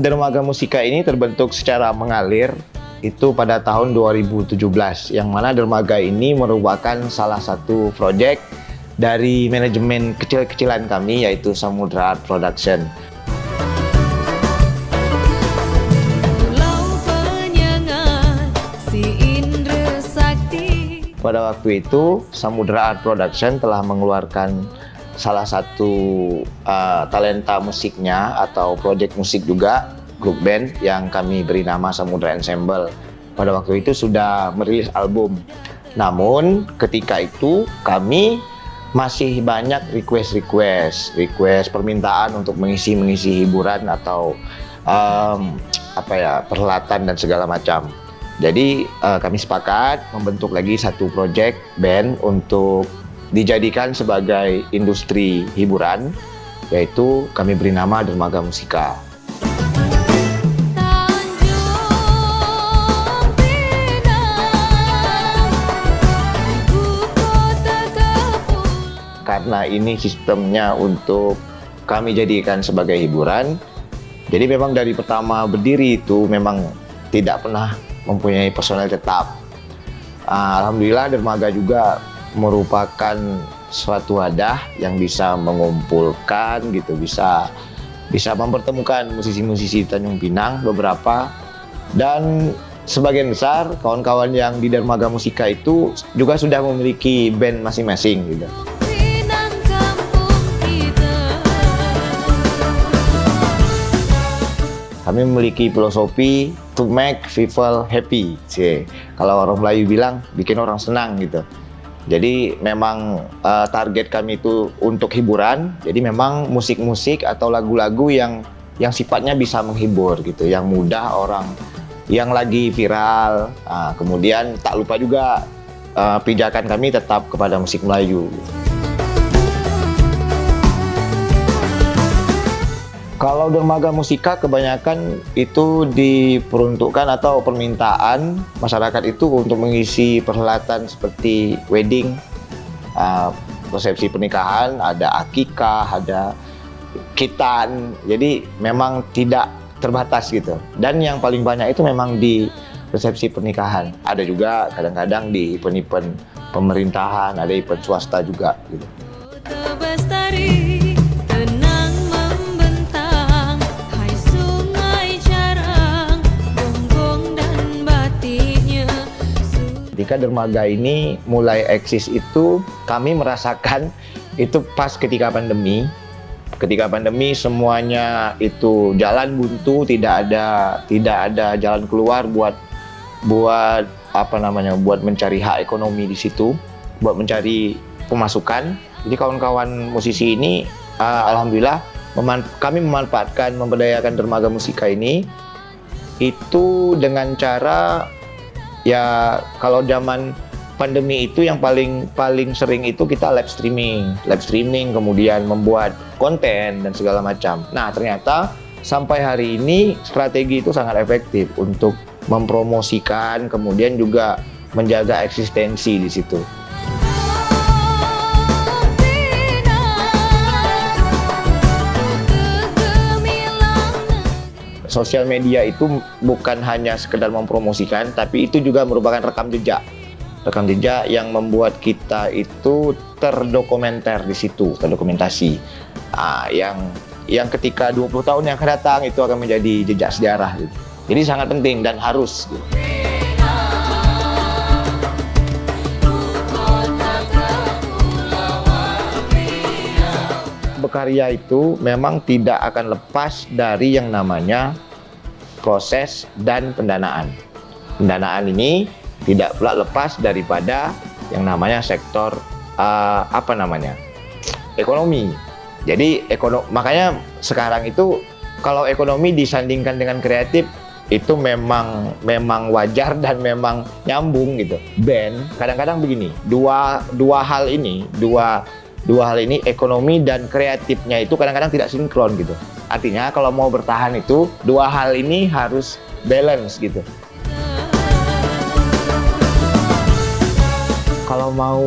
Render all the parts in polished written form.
Dermaga Musika ini terbentuk secara mengalir itu pada tahun 2017, yang mana dermaga ini merupakan salah satu proyek dari manajemen kecil-kecilan kami, yaitu Samudra Art Production. Pada waktu itu, Samudra Art Production telah mengeluarkan salah satu talenta musiknya atau proyek musik juga, grup band yang kami beri nama Samudra Ensemble. Pada waktu itu sudah merilis album. Namun ketika itu kami masih banyak request permintaan untuk mengisi hiburan atau perhelatan dan segala macam. Jadi kami sepakat membentuk lagi satu proyek band untuk dijadikan sebagai industri hiburan, yaitu kami beri nama Dermaga Musika. Karena ini sistemnya untuk kami jadikan sebagai hiburan, jadi memang dari pertama berdiri itu memang tidak pernah mempunyai personel tetap. Alhamdulillah Dermaga juga merupakan suatu wadah yang bisa mengumpulkan gitu, bisa mempertemukan musisi-musisi Tanjung Pinang beberapa, dan sebagian besar kawan-kawan yang di Dermaga Musika itu juga sudah memiliki band masing-masing gitu. Kami memiliki filosofi to make people happy. Kalau orang Melayu bilang bikin orang senang gitu. Jadi memang target kami itu untuk hiburan. Jadi memang musik-musik atau lagu-lagu yang sifatnya bisa menghibur gitu, yang mudah orang, yang lagi viral. Kemudian tak lupa juga pijakan kami tetap kepada musik Melayu. Kalau Dermaga Musika kebanyakan itu diperuntukkan atau permintaan masyarakat itu untuk mengisi perhelatan seperti wedding, resepsi pernikahan, ada akikah, ada khitan. Jadi memang tidak terbatas gitu. Dan yang paling banyak itu memang di resepsi pernikahan. Ada juga kadang-kadang di event-event pemerintahan, ada event swasta juga gitu. Ketika dermaga ini mulai eksis itu kami merasakan itu pas ketika pandemi. Ketika pandemi semuanya itu jalan buntu, tidak ada jalan keluar buat mencari hak ekonomi di situ, buat mencari pemasukan. Jadi kawan-kawan musisi ini alhamdulillah kami memanfaatkan, memberdayakan Dermaga Musika ini itu dengan cara, ya kalau zaman pandemi itu yang paling sering itu kita live streaming, kemudian membuat konten dan segala macam. Nah ternyata sampai hari ini strategi itu sangat efektif untuk mempromosikan, kemudian juga menjaga eksistensi di situ. Sosial media itu bukan hanya sekedar mempromosikan, tapi itu juga merupakan rekam jejak yang membuat kita itu terdokumenter di situ, terdokumentasi. Yang ketika 20 tahun yang akan datang itu akan menjadi jejak sejarah. Gitu. Jadi sangat penting dan harus. Gitu. Berkarya itu memang tidak akan lepas dari yang namanya proses dan pendanaan. Pendanaan ini tidak pula lepas daripada yang namanya sektor ekonomi. Jadi makanya sekarang itu kalau ekonomi disandingkan dengan kreatif itu memang wajar dan memang nyambung gitu. Band kadang-kadang begini, dua hal ini ekonomi dan kreatifnya itu kadang-kadang tidak sinkron gitu. Artinya kalau mau bertahan itu dua hal ini harus balance gitu. Kalau mau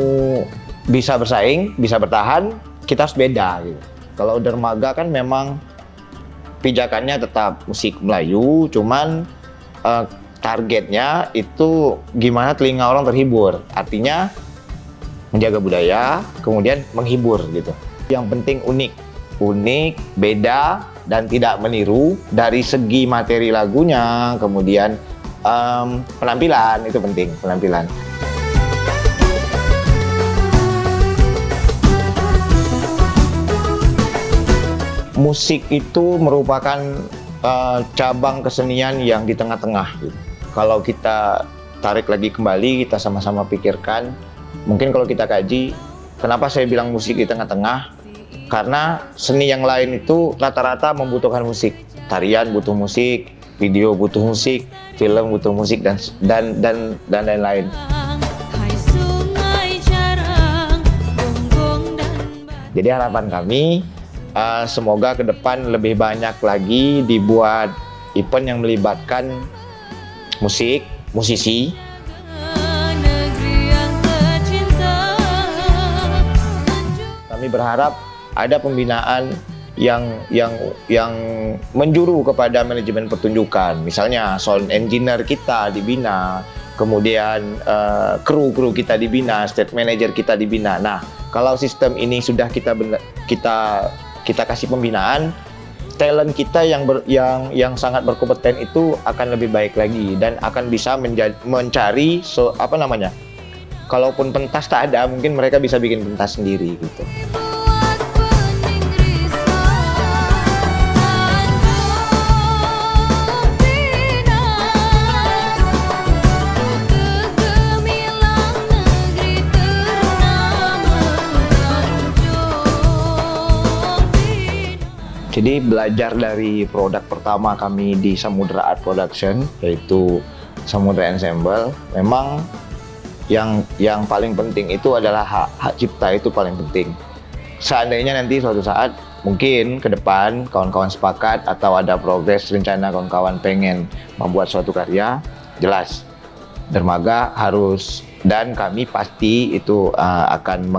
bisa bersaing, bisa bertahan, kita harus beda gitu. Kalau Dermaga kan memang pijakannya tetap musik Melayu, cuman targetnya itu gimana telinga orang terhibur. Artinya menjaga budaya, kemudian menghibur gitu. Yang penting unik, beda, dan tidak meniru dari segi materi lagunya, kemudian penampilan, itu penting, penampilan. Musik itu merupakan cabang kesenian yang di tengah-tengah gitu. Kalau kita tarik lagi kembali, kita sama-sama pikirkan, mungkin kalau kita kaji, kenapa saya bilang musik di tengah-tengah? Karena seni yang lain itu rata-rata membutuhkan musik. Tarian butuh musik, video butuh musik, film butuh musik, dan lain-lain. Jadi harapan kami, semoga ke depan lebih banyak lagi dibuat event yang melibatkan musik, musisi. Kami berharap ada pembinaan yang menjuru kepada manajemen pertunjukan. Misalnya sound engineer kita dibina, kemudian kru kita dibina, stage manager kita dibina. Nah, kalau sistem ini sudah kita kasih pembinaan, talent kita yang sangat berkompeten itu akan lebih baik lagi dan akan bisa mencari kalaupun pentas tak ada, mungkin mereka bisa bikin pentas sendiri gitu. Jadi belajar dari produk pertama kami di Samudra Art Production, yaitu Samudra Ensemble, memang yang paling penting itu adalah hak cipta, itu paling penting. Seandainya nanti suatu saat mungkin ke depan kawan-kawan sepakat atau ada progres rencana kawan-kawan pengen membuat suatu karya, jelas dermaga harus, dan kami pasti itu akan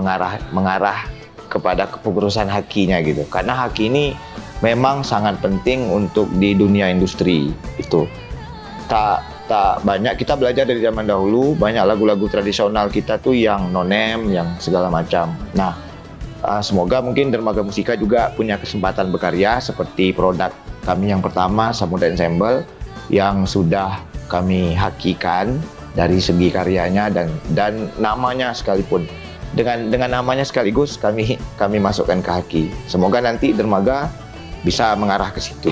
mengarah kepada kepengurusan hakinya gitu. Karena haki ini memang sangat penting untuk di dunia industri itu. Tak banyak kita belajar dari zaman dahulu, banyak lagu-lagu tradisional kita tuh yang nonem, yang segala macam. Nah, semoga mungkin Dermaga Musika juga punya kesempatan berkarya seperti produk kami yang pertama, Samudra Ensemble, yang sudah kami hakikan dari segi karyanya dan namanya sekalipun. Dengan namanya sekaligus kami masukkan ke haki. Semoga nanti Dermaga bisa mengarah ke situ.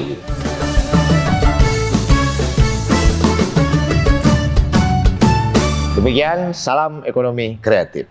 Demikian, salam ekonomi kreatif.